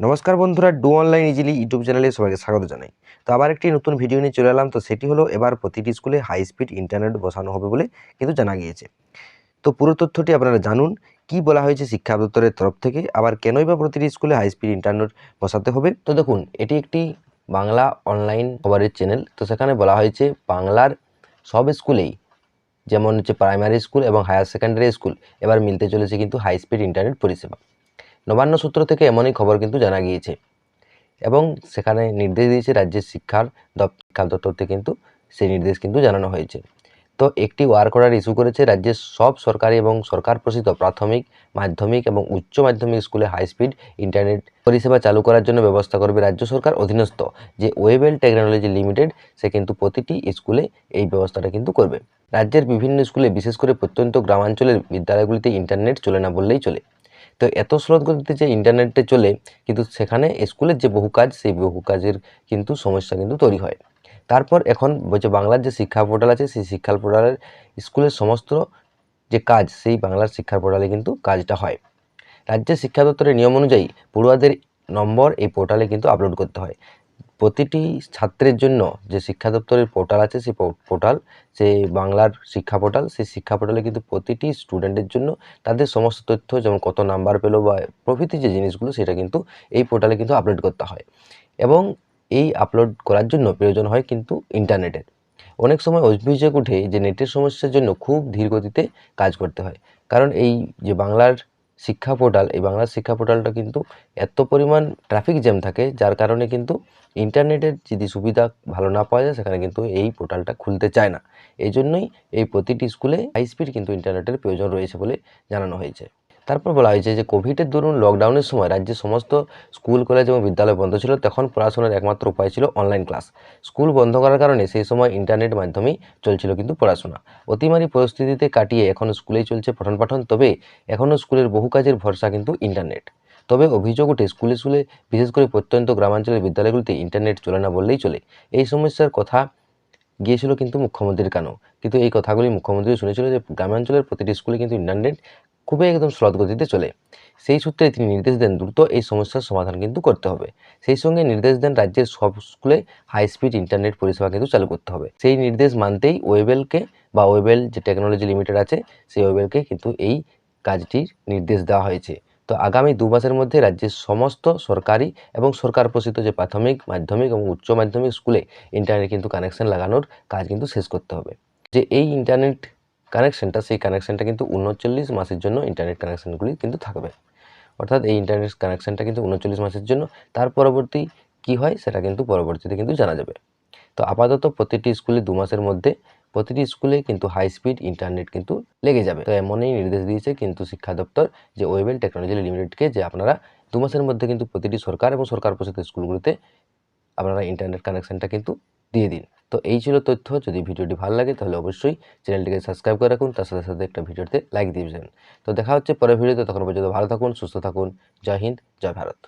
নমস্কার বন্ধুরা, do online easily YouTube চ্যানেলে সবাইকে স্বাগত জানাই। তো আবার একটি নতুন ভিডিও নিয়ে চলে এলাম। তো সেটি হলো এবার প্রতিটি স্কুলে হাই স্পিড ইন্টারনেট বসানো হবে বলে কিন্তু জানা গিয়েছে। তো পুরো তথ্যটি আপনারা জানুন, কি বলা হয়েছে শিক্ষা দপ্তরের তরফ থেকে, আবার কেনই বা প্রতিটি স্কুলে হাই স্পিড ইন্টারনেট বসাতে হবে। তো দেখুন, এটি একটি বাংলা অনলাইন খবরের চ্যানেল। তো সেখানে বলা হয়েছে বাংলার সব স্কুলেই, যেমন হচ্ছে প্রাইমারি স্কুল এবং হায়ার সেকেন্ডারি স্কুল, এবার মিলতে চলেছে কিন্তু হাই স্পিড ইন্টারনেট পরিষেবা। নবান্ন সূত্র থেকে এমনই খবর কিন্তু জানা গিয়েছে এবং সেখানে নির্দেশ দিয়েছে রাজ্যের শিক্ষা দপ্তর থেকে, কিন্তু সেই নির্দেশ কিন্তু জানানো হয়েছে। তো একটি ওয়ার্ক অর্ডার ইস্যু করেছে রাজ্যের সব সরকারি এবং সরকার প্রসিদ্ধ প্রাথমিক, মাধ্যমিক এবং উচ্চ মাধ্যমিক স্কুলে হাই স্পিড ইন্টারনেট পরিষেবা চালু করার জন্য ব্যবস্থা করবে রাজ্য সরকার অধীনস্থ যে ওয়েবেল টেকনোলজি লিমিটেড। সে কিন্তু প্রতিটি স্কুলে এই ব্যবস্থাটা কিন্তু করবে। রাজ্যের বিভিন্ন স্কুলে, বিশেষ করে প্রত্যন্ত গ্রামাঞ্চলের বিদ্যালয়গুলিতে ইন্টারনেট চলে না বললেই চলে। তো এত স্লোত গতিতে যে ইন্টারনেটে চলে, কিন্তু সেখানে স্কুলের যে বহু কাজ, সেই বহু কাজের কিন্তু সমস্যা কিন্তু তৈরি হয়। তারপর এখন বলছে বাংলার যে শিক্ষা পোর্টাল আছে, সেই শিক্ষা পোর্টালের স্কুলের সমস্ত যে কাজ, সেই বাংলার শিক্ষা পোর্টালে কিন্তু কাজটা হয়। রাজ্যের শিক্ষা দপ্তরের নিয়ম অনুযায়ী পড়ুয়াদের নম্বর এই পোর্টালে কিন্তু আপলোড করতে হয়। প্রতিটি ছাত্রের জন্য যে শিক্ষা দপ্তরের পোর্টাল আছে, সেই পোর্টাল, সেই বাংলার শিক্ষা পোর্টাল, সেই শিক্ষা পোর্টালে কিন্তু প্রতিটি স্টুডেন্টের জন্য তাদের সমস্ত তথ্য, যেমন কত নাম্বার পেলো বা প্রভৃতি যে জিনিসগুলো, সেটা কিন্তু এই পোর্টালে কিন্তু আপলোড করতে হয়। এবং এই আপলোড করার জন্য প্রয়োজন হয় কিন্তু ইন্টারনেটের। অনেক সময় অভিযোগ ওঠে যে নেটের সমস্যার জন্য খুব ধীর গতিতে কাজ করতে হয়। কারণ এই যে বাংলার শিক্ষা পোর্টাল, এই বাংলার শিক্ষা পোর্টালটা কিন্তু এত পরিমাণ ট্রাফিক জ্যাম থাকে, যার কারণে কিন্তু ইন্টারনেটের যদি সুবিধা ভালো না পাওয়া যায়, সেখানে কিন্তু এই পোর্টালটা খুলতে চায় না। এই জন্যই এই প্রতিটি স্কুলে হাই স্পিড কিন্তু ইন্টারনেটের প্রয়োজন রয়েছে বলে জানানো হয়েছে। তারপর বলা হয়েছে যে কোভিডের দরুন লকডাউনের সময় রাজ্যের সমস্ত স্কুল, কলেজ এবং বিদ্যালয় বন্ধ ছিল। তখন পড়াশোনার একমাত্র উপায় ছিল অনলাইন ক্লাস। স্কুল বন্ধ করার কারণে সেই সময় ইন্টারনেট মাধ্যমেই চলছিল কিন্তু পড়াশোনা। অতিমারী পরিস্থিতিতে কাটিয়ে এখন স্কুলেই চলছে পঠন পাঠন, তবে এখনও স্কুলের বহু কাজের ভরসা কিন্তু ইন্টারনেট। তবে অভিযোগ ওঠে স্কুলে বিশেষ করে প্রত্যন্ত গ্রামাঞ্চলের বিদ্যালয়গুলিতে ইন্টারনেট চলে না বললেই চলে। এই সমস্যার কথা গিয়েছিল কিন্তু মুখ্যমন্ত্রীর কানেও, কিন্তু এই কথাগুলি মুখ্যমন্ত্রী শুনেছিল যে গ্রামাঞ্চলের প্রতিটি স্কুলে কিন্তু ইন্টারনেট খুবই একদম স্লথ গতিতে চলে। সেই সূত্রে তিনি নির্দেশ দেন দ্রুত এই সমস্যার সমাধান কিন্তু করতে হবে। সেই সঙ্গে নির্দেশ দেন রাজ্যের সব স্কুলে হাই স্পিড ইন্টারনেট পরিষেবা কিন্তু চালু করতে হবে। সেই নির্দেশ মানতেই ওয়েবেলকে বা ওয়েবেল যে টেকনোলজি লিমিটেড আছে, সেই ওয়েবেলকে কিন্তু এই কাজটির নির্দেশ দেওয়া হয়েছে। তো আগামী 2 মাসের মধ্যে রাজ্যের সমস্ত সরকারি এবং সরকার প্রসিদ্ধ যে প্রাথমিক, মাধ্যমিক এবং উচ্চ মাধ্যমিক স্কুলে ইন্টারনেট কিন্তু কানেকশন লাগানোর কাজ কিন্তু শেষ করতে হবে। যে এই ইন্টারনেট কানেকশনটা, সেই কানেকশনটা কিন্তু 39 মাসের জন্য ইন্টারনেট কানেকশনগুলি কিন্তু থাকবে। অর্থাৎ এই ইন্টারনেট কানেকশনটা কিন্তু 39 মাসের জন্য। তার পরবর্তী কি হয় সেটা কিন্তু পরবর্তীতে কিন্তু জানা যাবে। তো আপাতত প্রতিটি স্কুলে 2 মাসের মধ্যে প্রতিটি স্কুলে কিন্তু হাই স্পিড ইন্টারনেট কিন্তু লেগে যাবে। তো এমনই নির্দেশ দিয়েছে কিন্তু শিক্ষা দপ্তর যে ওয়েবেল টেকনোলজি লিমিটেডকে, যে আপনারা 2 মাসের মধ্যে কিন্তু প্রতিটি সরকার এবং সরকার প্রসিদ্ধ স্কুলগুলিতে আপনারা ইন্টারনেট কানেকশনটা কিন্তু দিয়ে দিন। তো এই ছিল তথ্য। যদি ভিডিওটি ভালো লাগে তাহলে অবশ্যই চ্যানেলটিকে সাবস্ক্রাইব করে রাখুন, তার সাথে সাথে একটা ভিডিওতে লাইক দিয়েছেন। তো দেখা হচ্ছে পরের ভিডিওতে, তখন পর্যন্ত ভালো থাকুন, সুস্থ থাকুন। জয় হিন্দ, জয় ভারত।